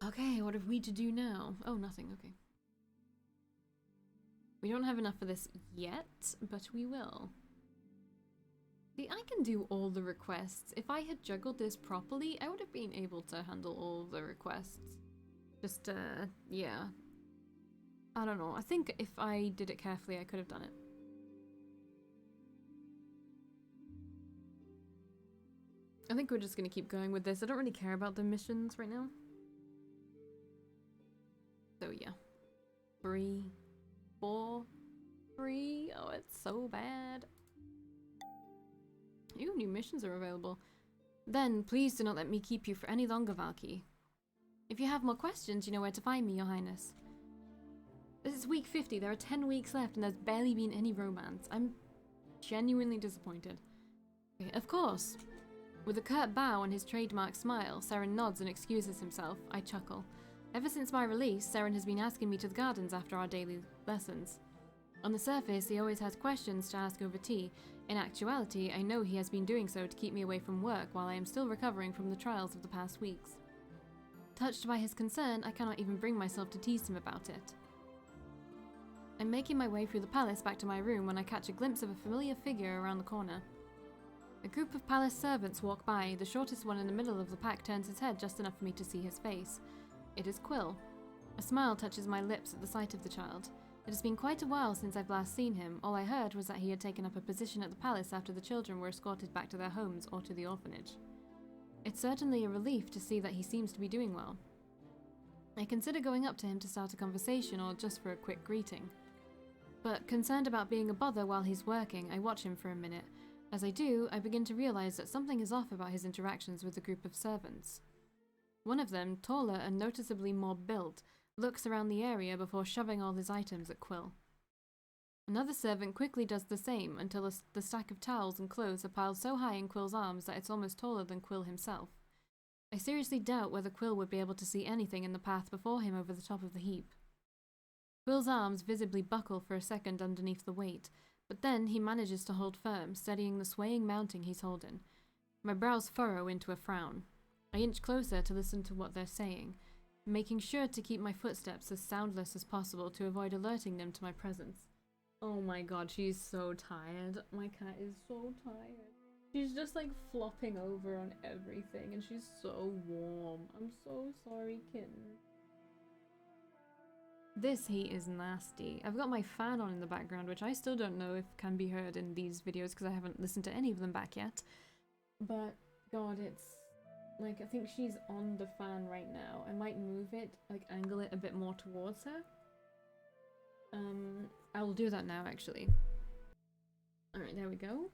Okay, what have we to do now? Oh, nothing, okay. We don't have enough for this yet, but we will. See, I can do all the requests. If I had juggled this properly, I would have been able to handle all the requests. Just, yeah. I don't know. I think if I did it carefully, I could have done it. I think we're just gonna keep going with this. I don't really care about the missions right now. So yeah. 3, 4, 3. Oh, it's so bad. Ooh, new missions are available. Then, please do not let me keep you for any longer, Valkii. If you have more questions, you know where to find me, Your Highness. This is week 50. There are 10 weeks left and there's barely been any romance. I'm genuinely disappointed. Okay, of course. With a curt bow and his trademark smile, SERIN nods and excuses himself. I chuckle. Ever since my release, SERIN has been asking me to the gardens after our daily lessons. On the surface, he always has questions to ask over tea. In actuality, I know he has been doing so to keep me away from work while I am still recovering from the trials of the past weeks. Touched by his concern, I cannot even bring myself to tease him about it. I'm making my way through the palace back to my room when I catch a glimpse of a familiar figure around the corner. A group of palace servants walk by. The shortest one in the middle of the pack turns his head just enough for me to see his face. It is Quill. A smile touches my lips at the sight of the child. It has been quite a while since I've last seen him. All I heard was that he had taken up a position at the palace after the children were escorted back to their homes or to the orphanage. It's certainly a relief to see that he seems to be doing well. I consider going up to him to start a conversation or just for a quick greeting. But concerned about being a bother while he's working, I watch him for a minute. As I do, I begin to realize that something is off about his interactions with the group of servants. One of them, taller and noticeably more built, looks around the area before shoving all his items at Quill. Another servant quickly does the same until the stack of towels and clothes are piled so high in Quill's arms that it's almost taller than Quill himself. I seriously doubt whether Quill would be able to see anything in the path before him over the top of the heap. Quill's arms visibly buckle for a second underneath the weight, but then he manages to hold firm, steadying the swaying mounting he's holding. My brows furrow into a frown. I inch closer to listen to what they're saying, making sure to keep my footsteps as soundless as possible to avoid alerting them to my presence. Oh my god, she's so tired. My cat is so tired. She's just like flopping over on everything and she's so warm. I'm so sorry, kitten. This heat is nasty. I've got my fan on in the background, which I still don't know if can be heard in these videos because I haven't listened to any of them back yet. But god, it's like, I think she's on the fan right now. I might move it, like angle it a bit more towards her. I will do that now actually. Alright, there we go.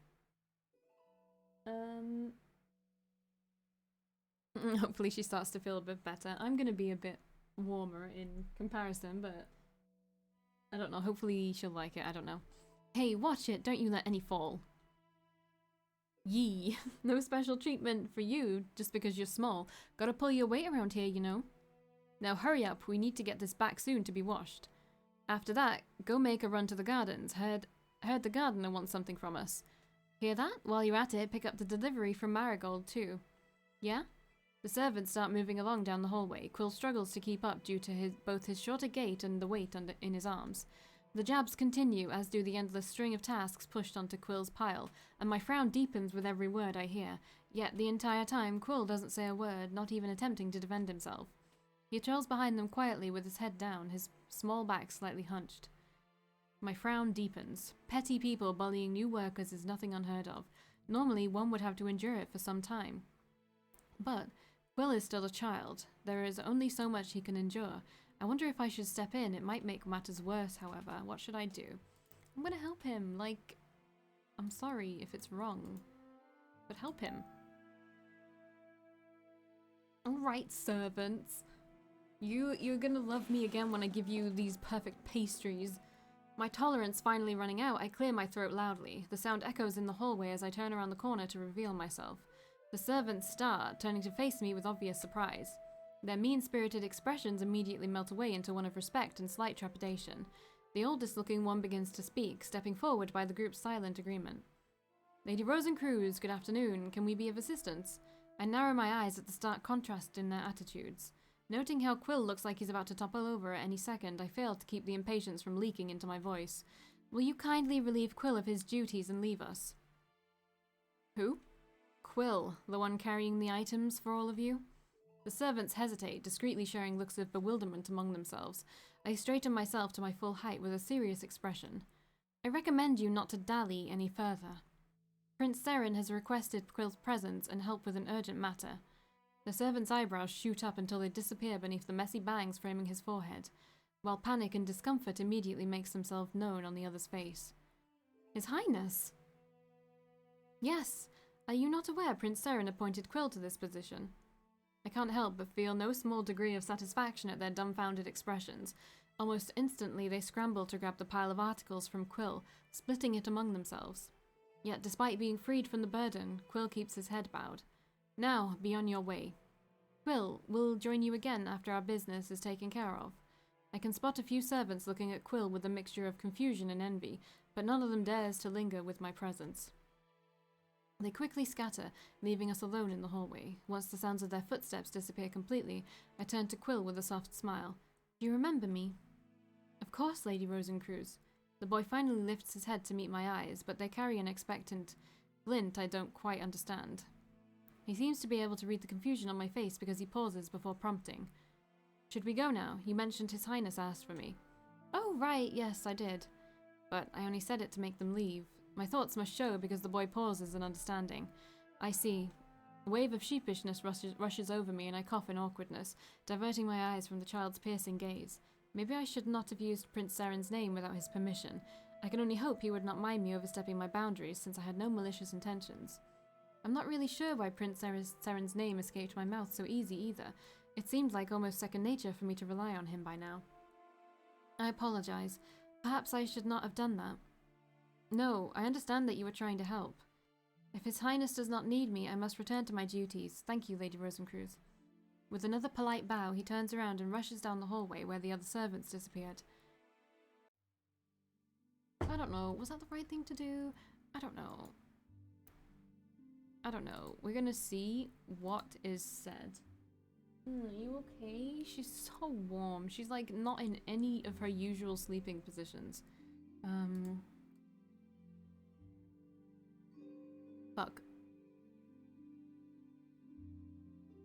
Hopefully she starts to feel a bit better. I'm gonna be a bit warmer in comparison, but I don't know, hopefully she'll like it, I don't know. Hey, watch it, don't you let any fall. Yee, no special treatment for you just because you're small. Gotta pull your weight around here, you know. Now hurry up, we need to get this back soon to be washed. After that, go make a run to the gardens. Heard the gardener wants something from us. Hear that? While you're at it, pick up the delivery from Marigold too. Yeah? The servants start moving along down the hallway. Quill struggles to keep up due to both his shorter gait and the weight in his arms. The jabs continue, as do the endless string of tasks pushed onto Quill's pile, and my frown deepens with every word I hear. Yet the entire time, Quill doesn't say a word, not even attempting to defend himself. He trails behind them quietly with his head down, his small back slightly hunched. My frown deepens. Petty people bullying new workers is nothing unheard of. Normally, one would have to endure it for some time. But Quill is still a child. There is only so much he can endure. I wonder if I should step in. It might make matters worse, however. What should I do? I'm gonna help him. Like, I'm sorry if it's wrong, but help him. Alright, servants. You're gonna love me again when I give you these perfect pastries. My tolerance finally running out, I clear my throat loudly. The sound echoes in the hallway as I turn around the corner to reveal myself. The servants start, turning to face me with obvious surprise. Their mean-spirited expressions immediately melt away into one of respect and slight trepidation. The oldest-looking one begins to speak, stepping forward by the group's silent agreement. Lady Rosencruz, good afternoon. Can we be of assistance? I narrow my eyes at the stark contrast in their attitudes. Noting how Quill looks like he's about to topple over at any second, I fail to keep the impatience from leaking into my voice. Will you kindly relieve Quill of his duties and leave us? Who? Quill, the one carrying the items for all of you? The servants hesitate, discreetly sharing looks of bewilderment among themselves. I straighten myself to my full height with a serious expression. I recommend you not to dally any further. Prince SERIN has requested Quill's presence and help with an urgent matter. The servant's eyebrows shoot up until they disappear beneath the messy bangs framing his forehead, while panic and discomfort immediately makes themselves known on the other's face. His Highness! Yes, are you not aware Prince SERIN appointed Quill to this position? I can't help but feel no small degree of satisfaction at their dumbfounded expressions. Almost instantly they scramble to grab the pile of articles from Quill, splitting it among themselves. Yet despite being freed from the burden, Quill keeps his head bowed. Now, be on your way. Quill, we'll join you again after our business is taken care of. I can spot a few servants looking at Quill with a mixture of confusion and envy, but none of them dares to linger with my presence. They quickly scatter, leaving us alone in the hallway. Once the sounds of their footsteps disappear completely, I turn to Quill with a soft smile. Do you remember me? Of course, Lady Rosencruz. The boy finally lifts his head to meet my eyes, but they carry an expectant glint I don't quite understand. He seems to be able to read the confusion on my face because he pauses before prompting. Should we go now? You mentioned His Highness asked for me. Oh, right, yes, I did. But I only said it to make them leave. My thoughts must show because the boy pauses in understanding. I see. A wave of sheepishness rushes over me and I cough in awkwardness, diverting my eyes from the child's piercing gaze. Maybe I should not have used Prince SERIN's name without his permission. I can only hope he would not mind me overstepping my boundaries since I had no malicious intentions. I'm not really sure why Prince SERIN's name escaped my mouth so easy either. It seemed like almost second nature for me to rely on him by now. I apologize. Perhaps I should not have done that. No, I understand that you were trying to help. If His Highness does not need me, I must return to my duties. Thank you, Lady Rosencruz. With another polite bow, he turns around and rushes down the hallway where the other servants disappeared. I don't know. Was that the right thing to do? I don't know. I don't know. We're gonna see what is said. Are you okay? She's so warm. She's like not in any of her usual sleeping positions. Fuck.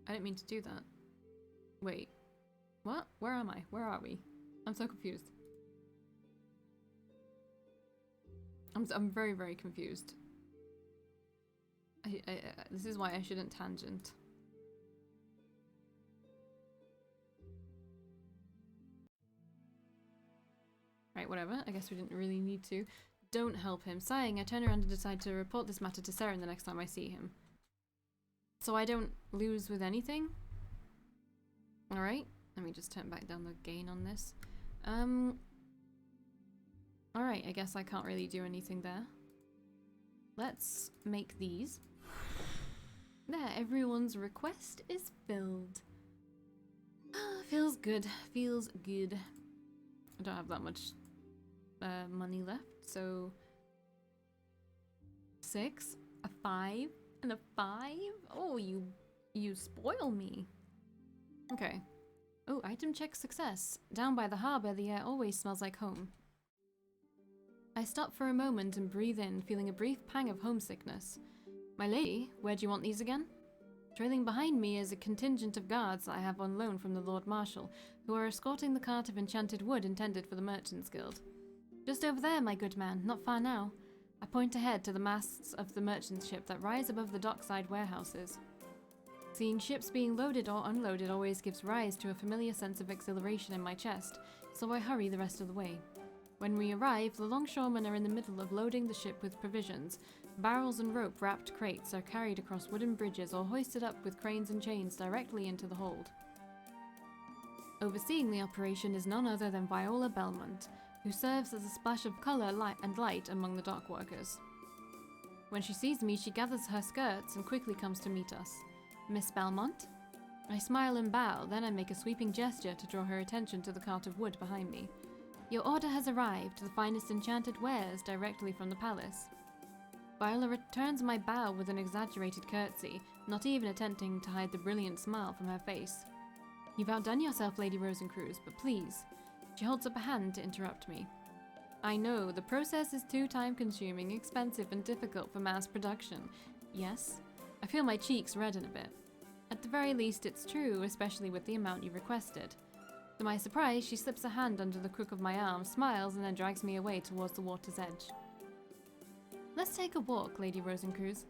I didn't mean to do that. Wait. What? Where am I? Where are we? I'm so confused. I'm very, very confused. This is why I shouldn't tangent. Right, whatever. I guess we didn't really need to. Don't help him. Sighing, I turn around and decide to report this matter to SERIN the next time I see him. So I don't lose with anything? Alright. Let me just turn back down the gain on this. Alright, I guess I can't really do anything there. Let's make these. There, everyone's request is filled. Feels good. Feels good. I don't have that much money left, so 6, a 5, and a 5? Oh, you spoil me. Okay. Oh, item check success. Down by the harbor, the air always smells like home. I stop for a moment and breathe in, feeling a brief pang of homesickness. My lady, where do you want these again? Trailing behind me is a contingent of guards that I have on loan from the Lord Marshal, who are escorting the cart of enchanted wood intended for the Merchants Guild. Just over there, my good man, not far now. I point ahead to the masts of the merchant ship that rise above the dockside warehouses. Seeing ships being loaded or unloaded always gives rise to a familiar sense of exhilaration in my chest, so I hurry the rest of the way. When we arrive, the longshoremen are in the middle of loading the ship with provisions. Barrels and rope-wrapped crates are carried across wooden bridges or hoisted up with cranes and chains directly into the hold. Overseeing the operation is none other than Viola Belmont, who serves as a splash of colour and light among the dock workers. When she sees me, she gathers her skirts and quickly comes to meet us. Miss Belmont? I smile and bow, then I make a sweeping gesture to draw her attention to the cart of wood behind me. Your order has arrived, the finest enchanted wares directly from the palace. Viola returns my bow with an exaggerated curtsy, not even attempting to hide the brilliant smile from her face. You've outdone yourself, Lady Rosencruz, but please. She holds up a hand to interrupt me. I know, the process is too time-consuming, expensive, and difficult for mass production. Yes? I feel my cheeks redden a bit. At the very least, it's true, especially with the amount you requested. To my surprise, she slips a hand under the crook of my arm, smiles, and then drags me away towards the water's edge. Let's take a walk, Lady Rosencruz.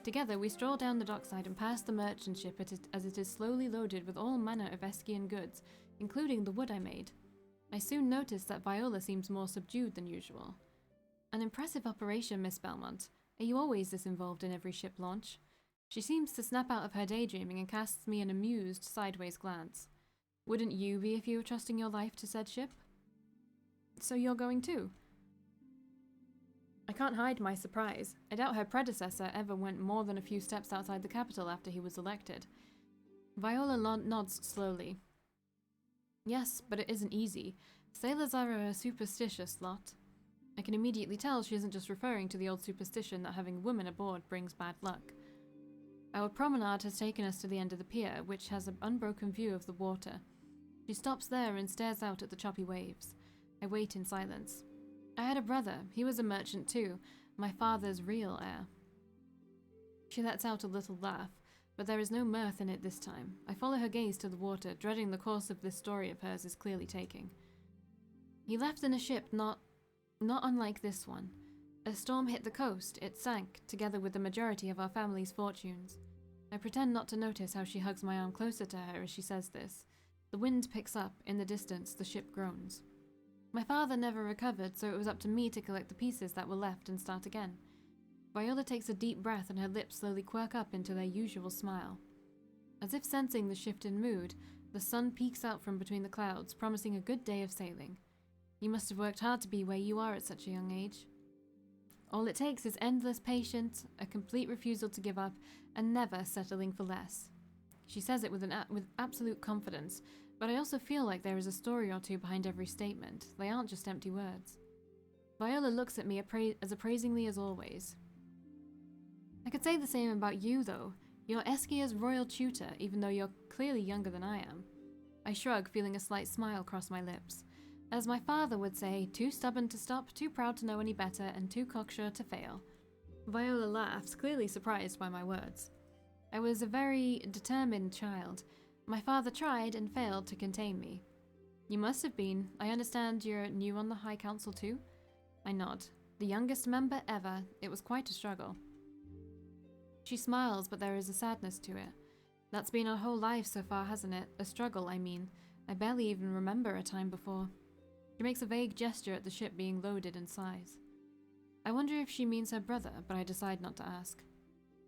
Together, we stroll down the dockside and past the merchant ship as it is slowly loaded with all manner of Eskian goods, including the wood I made. I soon notice that Viola seems more subdued than usual. An impressive operation, Miss Belmont. Are you always this involved in every ship launch? She seems to snap out of her daydreaming and casts me an amused, sideways glance. Wouldn't you be if you were trusting your life to said ship? So you're going too? I can't hide my surprise. I doubt her predecessor ever went more than a few steps outside the capital after he was elected. Viola nods slowly. Yes, but it isn't easy. Sailors are a superstitious lot. I can immediately tell she isn't just referring to the old superstition that having women aboard brings bad luck. Our promenade has taken us to the end of the pier, which has an unbroken view of the water. She stops there and stares out at the choppy waves. I wait in silence. I had a brother. He was a merchant too, my father's real heir. She lets out a little laugh, but there is no mirth in it this time. I follow her gaze to the water, dreading the course of this story of hers is clearly taking. He left in a ship not unlike this one. A storm hit the coast. It sank, together with the majority of our family's fortunes. I pretend not to notice how she hugs my arm closer to her as she says this. The wind picks up. In the distance, the ship groans. My father never recovered, so it was up to me to collect the pieces that were left and start again. Viola takes a deep breath and her lips slowly quirk up into their usual smile. As if sensing the shift in mood, the sun peeks out from between the clouds, promising a good day of sailing. You must have worked hard to be where you are at such a young age. All it takes is endless patience, a complete refusal to give up, and never settling for less. She says it with absolute confidence, but I also feel like there is a story or two behind every statement. They aren't just empty words. Viola looks at me as appraisingly as always. I could say the same about you, though. You're Eskia's royal tutor, even though you're clearly younger than I am. I shrug, feeling a slight smile cross my lips. As my father would say, too stubborn to stop, too proud to know any better, and too cocksure to fail. Viola laughs, clearly surprised by my words. I was a very determined child. My father tried and failed to contain me. You must have been. I understand you're new on the High Council too? I nod. The youngest member ever. It was quite a struggle. She smiles, but there is a sadness to it. That's been our whole life so far, hasn't it? A struggle, I mean. I barely even remember a time before. She makes a vague gesture at the ship being loaded and sighs. I wonder if she means her brother, but I decide not to ask.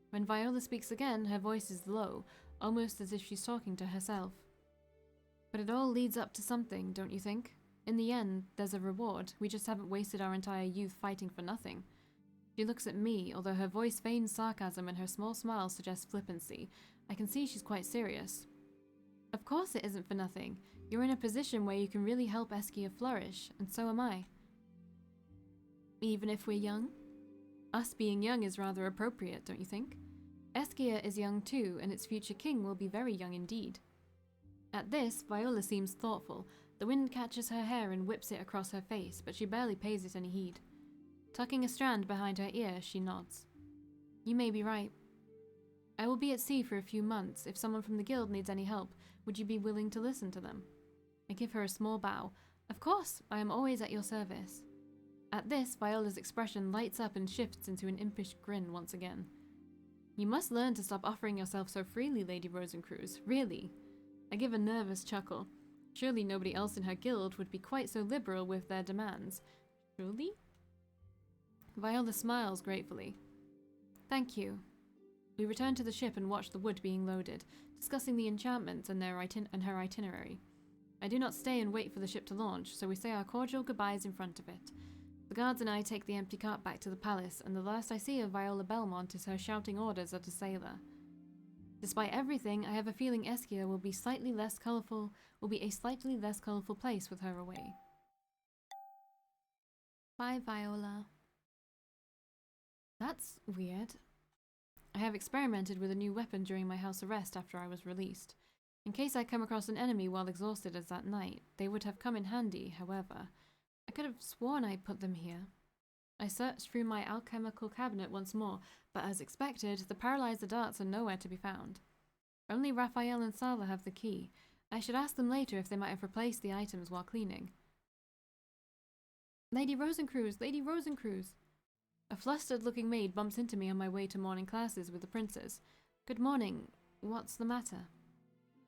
When Viola speaks again, her voice is low, almost as if she's talking to herself. But it all leads up to something, don't you think? In the end, there's a reward. We just haven't wasted our entire youth fighting for nothing. She looks at me, although her voice feigns sarcasm and her small smile suggests flippancy. I can see she's quite serious. Of course it isn't for nothing. You're in a position where you can really help Eskia flourish, and so am I. Even if we're young? Us being young is rather appropriate, don't you think? Eskia is young too, and its future king will be very young indeed. At this, Viola seems thoughtful. The wind catches her hair and whips it across her face, but she barely pays it any heed. Tucking a strand behind her ear, she nods. You may be right. I will be at sea for a few months. If someone from the guild needs any help, would you be willing to listen to them? I give her a small bow. Of course, I am always at your service. At this, Viola's expression lights up and shifts into an impish grin once again. You must learn to stop offering yourself so freely, Lady Rosencruz. Really. I give a nervous chuckle. Surely nobody else in her guild would be quite so liberal with their demands. Truly? Viola smiles gratefully. Thank you. We return to the ship and watch the wood being loaded, discussing the enchantments and her itinerary. I do not stay and wait for the ship to launch, so we say our cordial goodbyes in front of it. The guards and I take the empty cart back to the palace, and the last I see of Viola Belmont is her shouting orders at a sailor. Despite everything, I have a feeling Eskia will be a slightly less colourful place with her away. Bye, Viola. That's weird. I have experimented with a new weapon during my house arrest after I was released. In case I come across an enemy while exhausted as that night, they would have come in handy, however. I could have sworn I put them here. I searched through my alchemical cabinet once more, but as expected, the paralyzer darts are nowhere to be found. Only Raphael and Sala have the key. I should ask them later if they might have replaced the items while cleaning. Lady Rosencruz! Lady Rosencruz! A flustered-looking maid bumps into me on my way to morning classes with the princes. Good morning. What's the matter?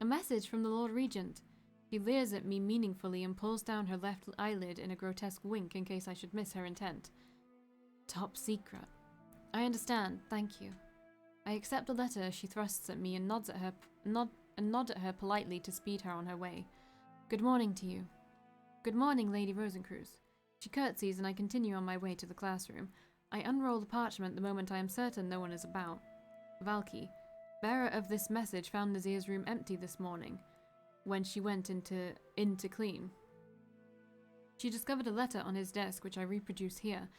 A message from the Lord Regent. She leers at me meaningfully and pulls down her left eyelid in a grotesque wink in case I should miss her intent. Top secret. I understand, thank you. I accept the letter as she thrusts at me and nod at her politely to speed her on her way. Good morning to you. Good morning, Lady Rosencruz. She curtsies and I continue on my way to the classroom. I unroll the parchment the moment I am certain no one is about. Valkii, bearer of this message, found Nazir's room empty this morning when she went in to clean. She discovered a letter on his desk which I reproduce here.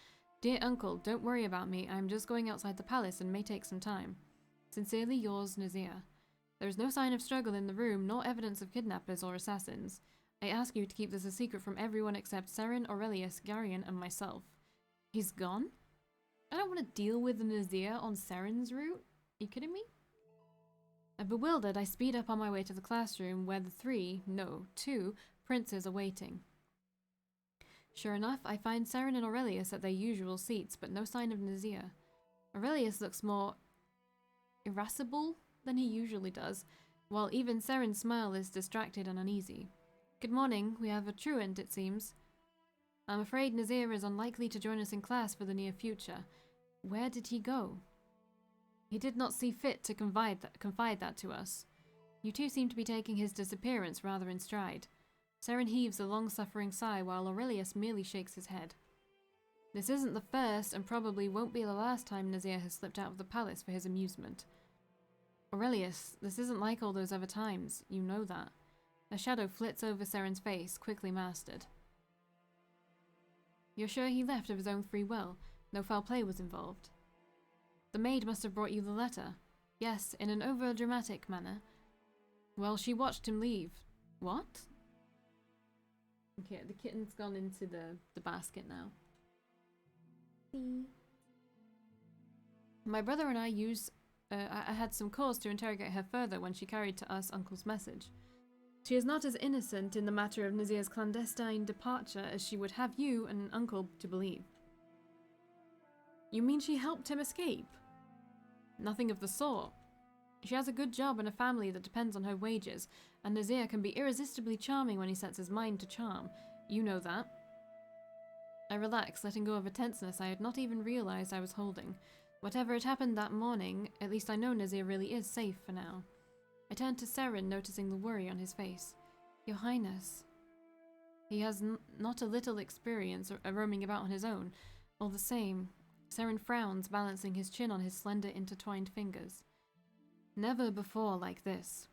Dear uncle, don't worry about me. I am just going outside the palace and may take some time. Sincerely yours, Nazir. There is no sign of struggle in the room, nor evidence of kidnappers or assassins. I ask you to keep this a secret from everyone except SERIN, Aurelius, Garion, and myself. He's gone? I don't want to deal with Nazir on SERIN's route? Are you kidding me? Bewildered, I speed up on my way to the classroom where the two princes are waiting. Sure enough, I find SERIN and Aurelius at their usual seats, but no sign of Nazir. Aurelius looks more irascible than he usually does, while even SERIN's smile is distracted and uneasy. Good morning, we have a truant, it seems. I'm afraid Nazir is unlikely to join us in class for the near future. Where did he go? He did not see fit to confide that to us. You two seem to be taking his disappearance rather in stride. SERIN heaves a long-suffering sigh while Aurelius merely shakes his head. This isn't the first and probably won't be the last time Nazir has slipped out of the palace for his amusement. Aurelius, this isn't like all those other times. You know that. A shadow flits over SERIN's face, quickly mastered. You're sure he left of his own free will? No foul play was involved? The maid must have brought you the letter. Yes, in an over-dramatic manner. Well, she watched him leave. What? Okay, the kitten's gone into the basket now. My brother and I I had some cause to interrogate her further when she carried to us Uncle's message. She is not as innocent in the matter of Nazir's clandestine departure as she would have you and Uncle to believe. You mean she helped him escape? Nothing of the sort. She has a good job and a family that depends on her wages, and Nazir can be irresistibly charming when he sets his mind to charm. You know that. I relax, letting go of a tenseness I had not even realized I was holding. Whatever had happened that morning, at least I know Nazir really is safe for now. I turned to SERIN, noticing the worry on his face. Your Highness. He has not a little experience roaming about on his own. All the same, SERIN frowns, balancing his chin on his slender, intertwined fingers. Never before like this.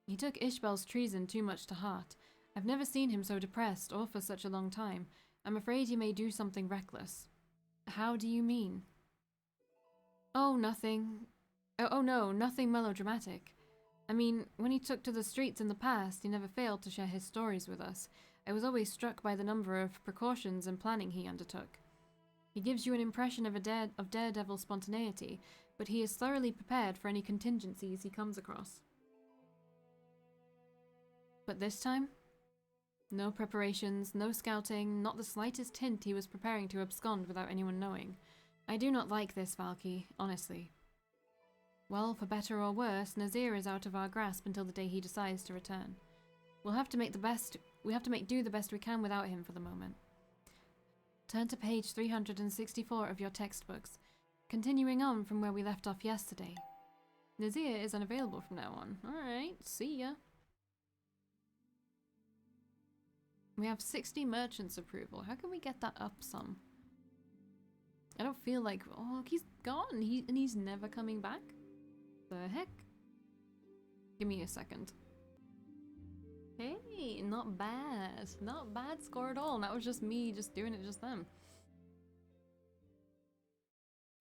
He took Ishbel's treason too much to heart. I've never seen him so depressed, or for such a long time. I'm afraid he may do something reckless. How do you mean? Oh, nothing. Oh no, nothing melodramatic. I mean, when he took to the streets in the past, he never failed to share his stories with us. I was always struck by the number of precautions and planning he undertook. He gives you an impression of daredevil spontaneity, but he is thoroughly prepared for any contingencies he comes across. But this time? No preparations, no scouting, not the slightest hint he was preparing to abscond without anyone knowing. I do not like this, Valkii, honestly. Well, for better or worse, Nazir is out of our grasp until the day he decides to return. We have to make do the best we can without him for the moment. Turn to page 364 of your textbooks, continuing on from where we left off yesterday. Nazir is unavailable from now on. Alright, see ya. We have 60 merchants approval. How can we get that up some? I don't feel like... Oh, look, he's gone. And he's never coming back? The heck? Give me a second. Hey, not bad. Not bad score at all. And that was just me just doing it just then.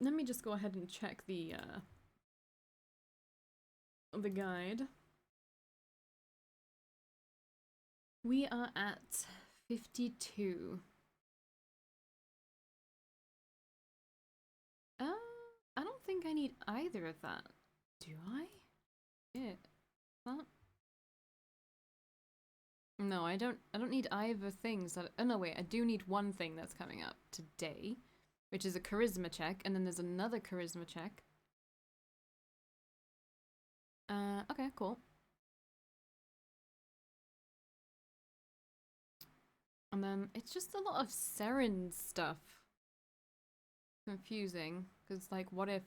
Let me just go ahead and check the guide. We are at 52. I don't think I need either of that. Do I? Yeah. That? No, I don't need either things that. Oh no, wait, I do need one thing that's coming up today, which is a charisma check, and then there's another charisma check. Okay, cool. And then it's just a lot of SERIN stuff. Confusing, because like, what if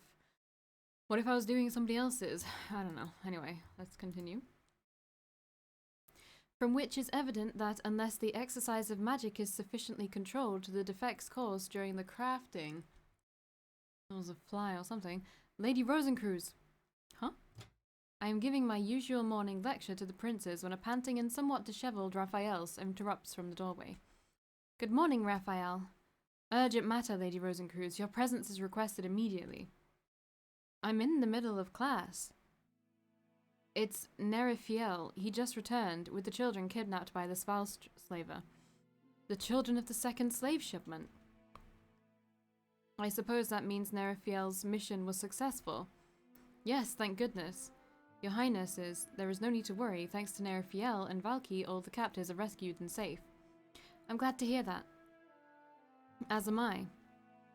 I was doing somebody else's? I don't know. Anyway, let's continue. From which is evident that unless the exercise of magic is sufficiently controlled, the defects caused during the crafting. There was a fly or something. Lady Rosencruz. Huh? I am giving my usual morning lecture to the princes when a panting and somewhat dishevelled Raphael interrupts from the doorway. Good morning, Raphael. Urgent matter, Lady Rosencruz. Your presence is requested immediately. I'm in the middle of class. It's Nerifiel. He just returned, with the children kidnapped by the Svalslaver. The children of the second slave shipment. I suppose that means Nerifiel's mission was successful. Yes, thank goodness. Your Highnesses, there is no need to worry. Thanks to Nerifiel and Valkii, all the captives are rescued and safe. I'm glad to hear that. As am I.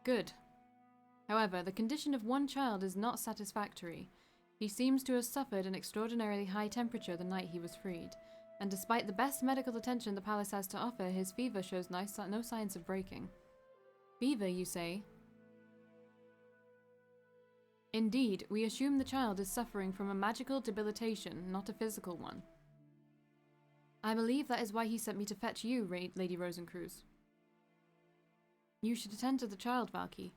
Good. However, the condition of one child is not satisfactory. He seems to have suffered an extraordinarily high temperature the night he was freed, and despite the best medical attention the palace has to offer, his fever shows no signs of breaking. Fever, you say? Indeed, we assume the child is suffering from a magical debilitation, not a physical one. I believe that is why he sent me to fetch you, Lady Rosencruz. You should attend to the child, Valkii,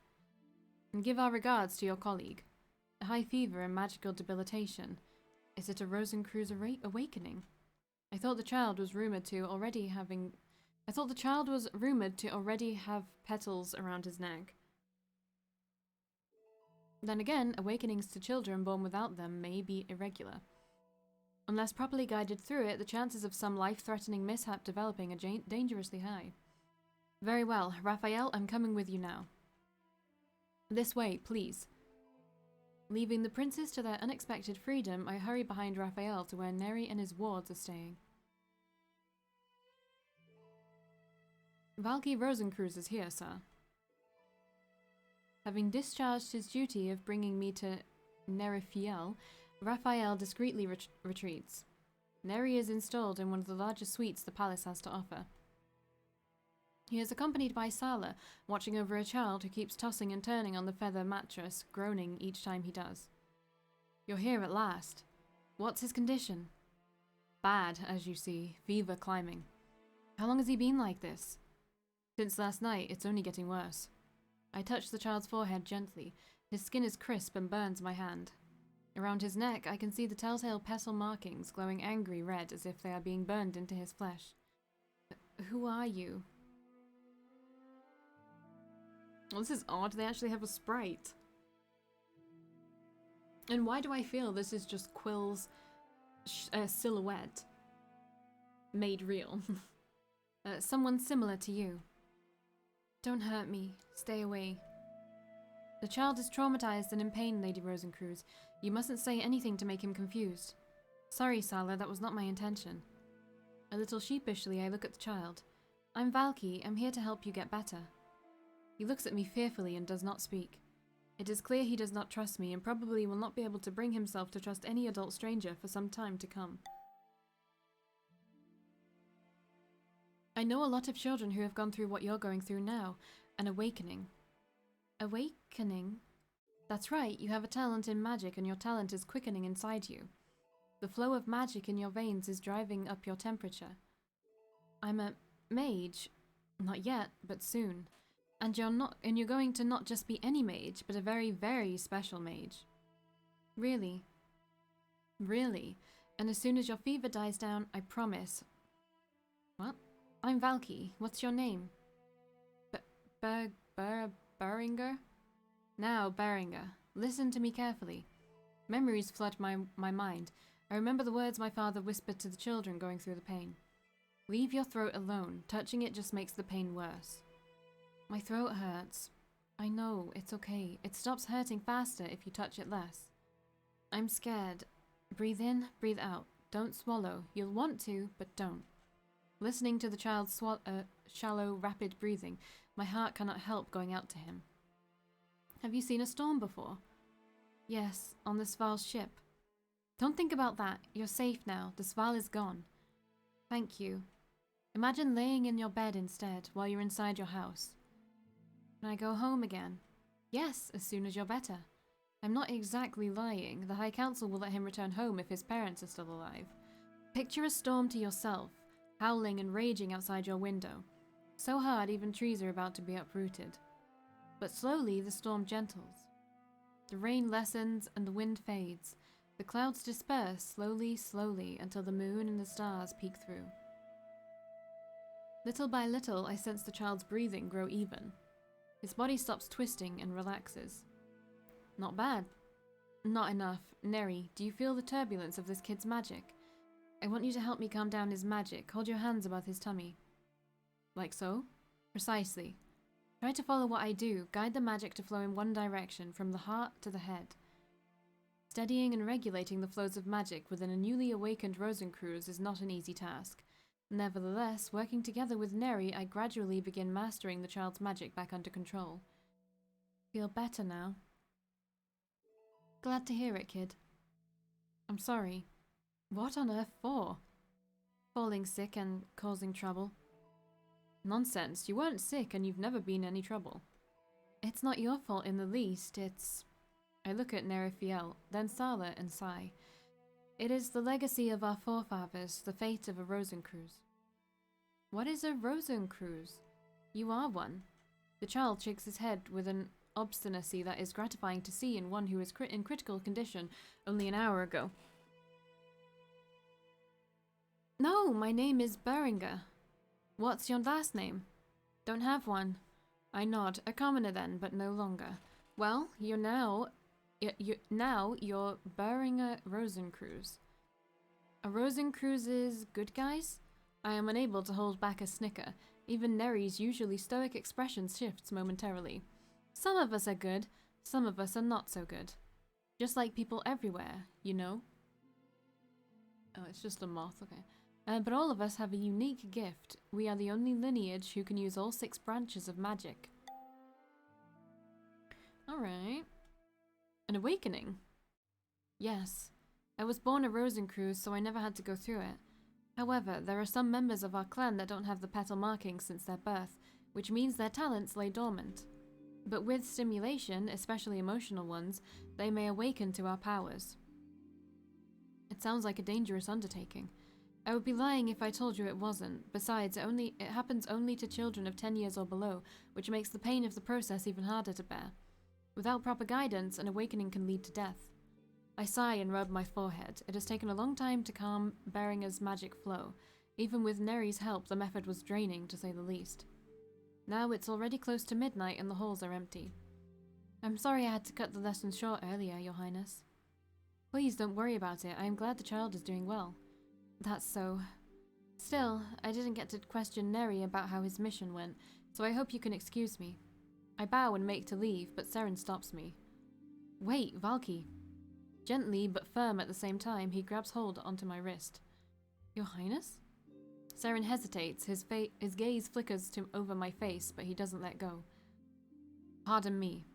and give our regards to your colleague. A high fever and magical debilitation. Is it a Rosencruz awakening? I thought the child was rumored to already have petals around his neck. Then again, awakenings to children born without them may be irregular. Unless properly guided through it, the chances of some life-threatening mishap developing are dangerously high. Very well, Raphael, I'm coming with you now. This way, please. Leaving the princes to their unexpected freedom, I hurry behind Raphael to where Neri and his wards are staying. Valkii Rosencruz is here, sir. Having discharged his duty of bringing me to Nerifiel, Raphael discreetly retreats. Neri is installed in one of the largest suites the palace has to offer. He is accompanied by Sala, watching over a child who keeps tossing and turning on the feather mattress, groaning each time he does. You're here at last. What's his condition? Bad, as you see, fever climbing. How long has he been like this? Since last night, it's only getting worse. I touch the child's forehead gently. His skin is crisp and burns my hand. Around his neck, I can see the telltale petal markings glowing angry red as if they are being burned into his flesh. Who are you? Well, this is odd. They actually have a sprite. And why do I feel this is just Quill's silhouette made real? Someone similar to you. Don't hurt me. Stay away. The child is traumatized and in pain, Lady Rosencruz. You mustn't say anything to make him confused. Sorry, Sala, that was not my intention. A little sheepishly, I look at the child. I'm Valkii. I'm here to help you get better. He looks at me fearfully and does not speak. It is clear he does not trust me and probably will not be able to bring himself to trust any adult stranger for some time to come. I know a lot of children who have gone through what you're going through now, an awakening. Awakening? That's right, you have a talent in magic and your talent is quickening inside you. The flow of magic in your veins is driving up your temperature. I'm a mage. Not yet, but soon. And you're going to not just be any mage, but a very, very special mage. Really? Really? And as soon as your fever dies down, I promise. What? I'm Valkii. What's your name? Beringer? Now, Beringer, listen to me carefully. Memories flood my mind. I remember the words my father whispered to the children going through the pain. Leave your throat alone. Touching it just makes the pain worse. My throat hurts. I know, it's okay. It stops hurting faster if you touch it less. I'm scared. Breathe in, breathe out. Don't swallow. You'll want to, but don't. Listening to the child's shallow, rapid breathing, my heart cannot help going out to him. Have you seen a storm before? Yes, on the Svar's ship. Don't think about that. You're safe now. The Sval is gone. Thank you. Imagine laying in your bed instead while you're inside your house. Can I go home again? Yes, as soon as you're better. I'm not exactly lying. The High Council will let him return home if his parents are still alive. Picture a storm to yourself, howling and raging outside your window. So hard even trees are about to be uprooted. But slowly the storm gentles. The rain lessens and the wind fades. The clouds disperse slowly, slowly, until the moon and the stars peek through. Little by little, I sense the child's breathing grow even. His body stops twisting and relaxes. Not bad. Not enough. Neri, do you feel the turbulence of this kid's magic? I want you to help me calm down his magic. Hold your hands above his tummy. Like so? Precisely. Try to follow what I do. Guide the magic to flow in one direction, from the heart to the head. Steadying and regulating the flows of magic within a newly awakened Rosencruz is not an easy task. Nevertheless, working together with Neri, I gradually begin mastering the child's magic back under control. Feel better now? Glad to hear it, kid. I'm sorry. What on earth for? Falling sick and causing trouble. Nonsense, you weren't sick and you've never been in any trouble. It's not your fault in the least, it's... I look at Nerifiel, then Sala and sigh. It is the legacy of our forefathers, the fate of a Rosencruz. What is a Rosencruz? You are one. The child shakes his head with an obstinacy that is gratifying to see in one who is in critical condition only an hour ago. No, my name is Beringer. What's your last name? Don't have one. I nod. A commoner then, but no longer. Well, you're Beringer Rosencruz. A Rosencruz's good guys? I am unable to hold back a snicker. Even Neri's usually stoic expression shifts momentarily. Some of us are good, some of us are not so good. Just like people everywhere, you know? Oh, it's just a moth, okay. But all of us have a unique gift. We are the only lineage who can use all 6 branches of magic. Alright. An awakening? Yes. I was born a Rosencruz, so I never had to go through it. However, there are some members of our clan that don't have the petal markings since their birth, which means their talents lay dormant. But with stimulation, especially emotional ones, they may awaken to our powers. It sounds like a dangerous undertaking. I would be lying if I told you it wasn't. Besides, it happens only to children of 10 years or below, which makes the pain of the process even harder to bear. Without proper guidance, an awakening can lead to death. I sigh and rub my forehead. It has taken a long time to calm Beringer's magic flow. Even with Neri's help, the method was draining, to say the least. Now it's already close to midnight and the halls are empty. I'm sorry I had to cut the lesson short earlier, Your Highness. Please don't worry about it. I am glad the child is doing well. That's so. Still, I didn't get to question Neri about how his mission went, so I hope you can excuse me. I bow and make to leave, but SERIN stops me. Wait, Valkii. Gently but firm at the same time, he grabs hold onto my wrist. Your Highness? SERIN hesitates, his gaze flickers over my face, but he doesn't let go. Pardon me.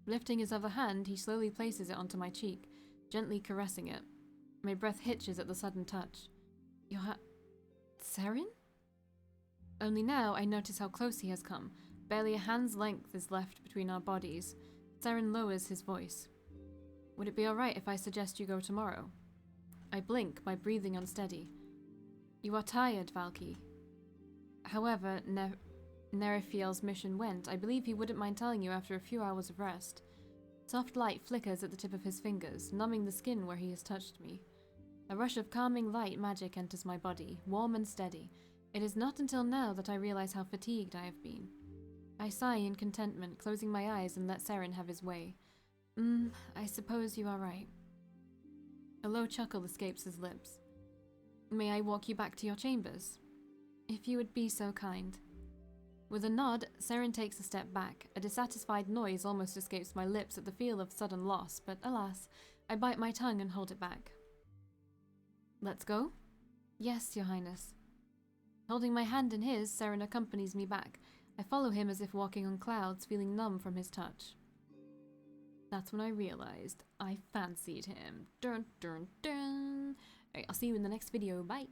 Lifting his other hand, he slowly places it onto my cheek, gently caressing it. My breath hitches at the sudden touch. SERIN? Only now I notice how close he has come. Barely a hand's length is left between our bodies. SERIN lowers his voice. Would it be alright if I suggest you go tomorrow? I blink, my breathing unsteady. You are tired, Valkii. However, Nerifiel's mission went. I believe he wouldn't mind telling you after a few hours of rest. Soft light flickers at the tip of his fingers, numbing the skin where he has touched me. A rush of calming light magic enters my body, warm and steady. It is not until now that I realize how fatigued I have been. I sigh in contentment, closing my eyes and let SERIN have his way. I suppose you are right. A low chuckle escapes his lips. May I walk you back to your chambers? If you would be so kind. With a nod, SERIN takes a step back. A dissatisfied noise almost escapes my lips at the feel of sudden loss, but alas, I bite my tongue and hold it back. Let's go? Yes, Your Highness. Holding my hand in his, SERIN accompanies me back. I follow him as if walking on clouds, feeling numb from his touch. That's when I realized I fancied him. Dun dun dun. Alright, I'll see you in the next video. Bye!